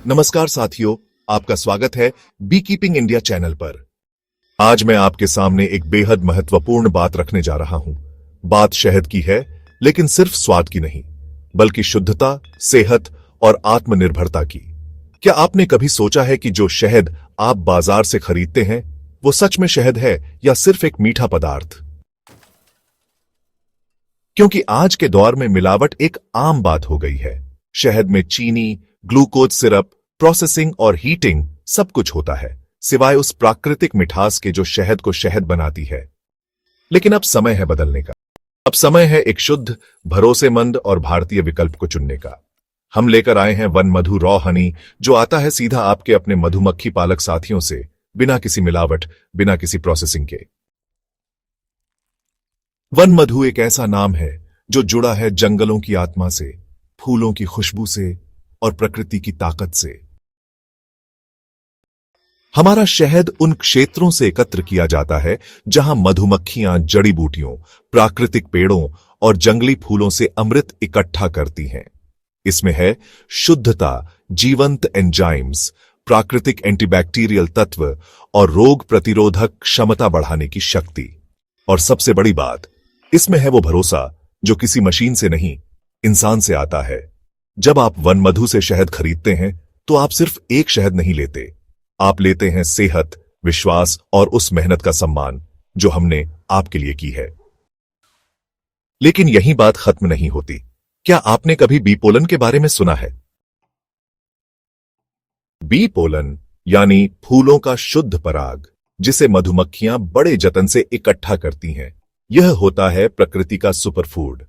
नमस्कार साथियों, आपका स्वागत है बी कीपिंग इंडिया चैनल पर। आज मैं आपके सामने एक बेहद महत्वपूर्ण बात रखने जा रहा हूं। बात शहद की है, लेकिन सिर्फ स्वाद की नहीं, बल्कि शुद्धता, सेहत और आत्मनिर्भरता की। क्या आपने कभी सोचा है कि जो शहद आप बाजार से खरीदते हैं, वो सच में शहद है या सिर्फ एक मीठा पदार्थ? क्योंकि आज के दौर में मिलावट एक आम बात हो गई है। शहद में चीनी, ग्लूकोज सिरप, प्रोसेसिंग और हीटिंग सब कुछ होता है, सिवाय उस प्राकृतिक मिठास के जो शहद को शहद बनाती है। लेकिन अब समय है बदलने का। अब समय है एक शुद्ध, भरोसेमंद और भारतीय विकल्प को चुनने का। हम लेकर आए हैं वन मधु रॉ हनी, जो आता है सीधा आपके अपने मधुमक्खी पालक साथियों से, बिना किसी मिलावट, बिना किसी प्रोसेसिंग के। वन मधु एक ऐसा नाम है जो जुड़ा है जंगलों की आत्मा से, फूलों की खुशबू से और प्रकृति की ताकत से। हमारा शहद उन क्षेत्रों से एकत्र किया जाता है जहां मधुमक्खियां जड़ी बूटियों, प्राकृतिक पेड़ों और जंगली फूलों से अमृत इकट्ठा करती हैं। इसमें है शुद्धता, जीवंत एंजाइम्स, प्राकृतिक एंटीबैक्टीरियल तत्व और रोग प्रतिरोधक क्षमता बढ़ाने की शक्ति। और सबसे बड़ी बात, इसमें है वो भरोसा जो किसी मशीन से नहीं, इंसान से आता है। जब आप वन मधु से शहद खरीदते हैं तो आप सिर्फ एक शहद नहीं लेते, आप लेते हैं सेहत, विश्वास और उस मेहनत का सम्मान जो हमने आपके लिए की है। लेकिन यही बात खत्म नहीं होती। क्या आपने कभी बी पोलन के बारे में सुना है? बी पोलन यानी फूलों का शुद्ध पराग, जिसे मधुमक्खियां बड़े जतन से इकट्ठा करती हैं। यह होता है प्रकृति का सुपरफूड।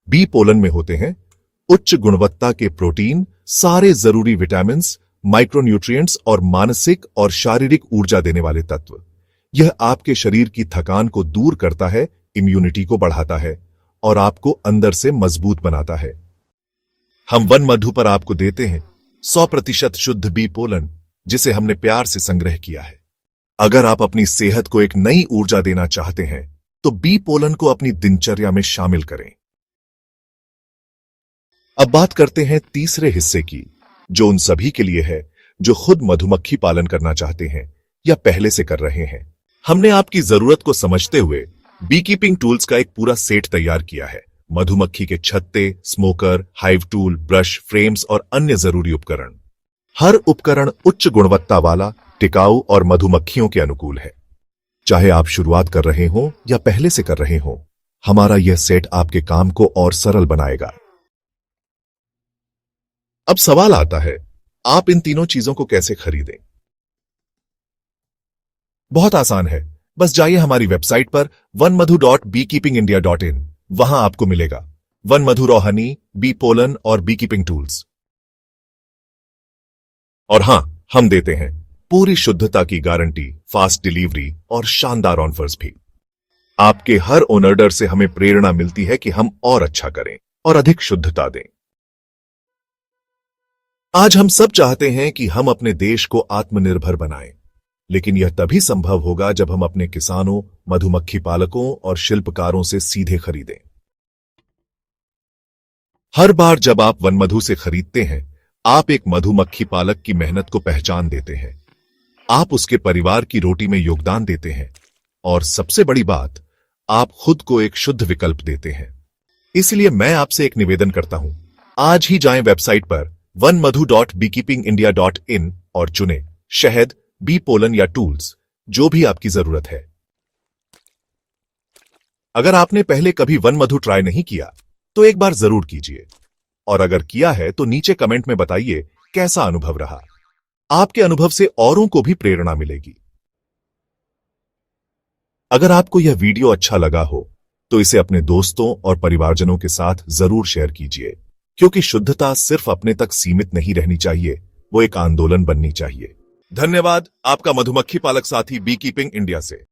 बी पोलन में होते हैं उच्च गुणवत्ता के प्रोटीन, सारे जरूरी विटामिन्स, माइक्रोन्यूट्रिएंट्स और मानसिक और शारीरिक ऊर्जा देने वाले तत्व। यह आपके शरीर की थकान को दूर करता है, इम्यूनिटी को बढ़ाता है और आपको अंदर से मजबूत बनाता है। हम वन मधु पर आपको देते हैं 100% शुद्ध बी पोलन, जिसे हमने प्यार से संग्रह किया है। अगर आप अपनी सेहत को एक नई ऊर्जा देना चाहते हैं तो बी पोलन को अपनी दिनचर्या में शामिल करें। अब बात करते हैं तीसरे हिस्से की, जो उन सभी के लिए है जो खुद मधुमक्खी पालन करना चाहते हैं या पहले से कर रहे हैं। हमने आपकी जरूरत को समझते हुए बी कीपिंग टूल्स का एक पूरा सेट तैयार किया है। मधुमक्खी के छत्ते, smoker, hive tool, brush, frames और अन्य जरूरी उपकरण। हर उपकरण उच्च गुणवत्ता वाला, टिकाऊ और मधुमक्खियों के अनुकूल है। चाहे आप शुरुआत कर रहे हो या पहले से कर रहे हो, हमारा यह सेट आपके काम को और सरल बनाएगा। अब सवाल आता है, आप इन तीनों चीजों को कैसे खरीदें? बहुत आसान है, बस जाइए हमारी वेबसाइट पर onemadhu.beekeepingindia.in। वहां आपको मिलेगा वन मधु रॉ हनी, बी पोलन और बी कीपिंग टूल्स। और हां, हम देते हैं पूरी शुद्धता की गारंटी, फास्ट डिलीवरी और शानदार ऑफर्स भी। आपके हर ऑर्डर से हमें प्रेरणा मिलती है कि हम और अच्छा करें और अधिक शुद्धता दें। आज हम सब चाहते हैं कि हम अपने देश को आत्मनिर्भर बनाएं, लेकिन यह तभी संभव होगा जब हम अपने किसानों, मधुमक्खी पालकों और शिल्पकारों से सीधे खरीदें। हर बार जब आप वन मधु से खरीदते हैं, आप एक मधुमक्खी पालक की मेहनत को पहचान देते हैं। आप उसके परिवार की रोटी में योगदान देते हैं और सबसे बड़ी बात, आप खुद को एक शुद्ध विकल्प देते हैं। इसलिए मैं आपसे एक निवेदन करता हूं, आज ही जाएं वेबसाइट पर onemadhu.beekeepingindia.in और चुनें शहद, बी पोलन या टूल्स, जो भी आपकी जरूरत है। अगर आपने पहले कभी वन मधु ट्राई नहीं किया तो एक बार जरूर कीजिए, और अगर किया है तो नीचे कमेंट में बताइए कैसा अनुभव रहा। आपके अनुभव से औरों को भी प्रेरणा मिलेगी। अगर आपको यह वीडियो अच्छा लगा हो तो इसे अपने दोस्तों और परिवारजनों के साथ जरूर शेयर कीजिए, क्योंकि शुद्धता सिर्फ अपने तक सीमित नहीं रहनी चाहिए, वो एक आंदोलन बननी चाहिए। धन्यवाद, आपका मधुमक्खी पालक साथी बी कीपिंग इंडिया से।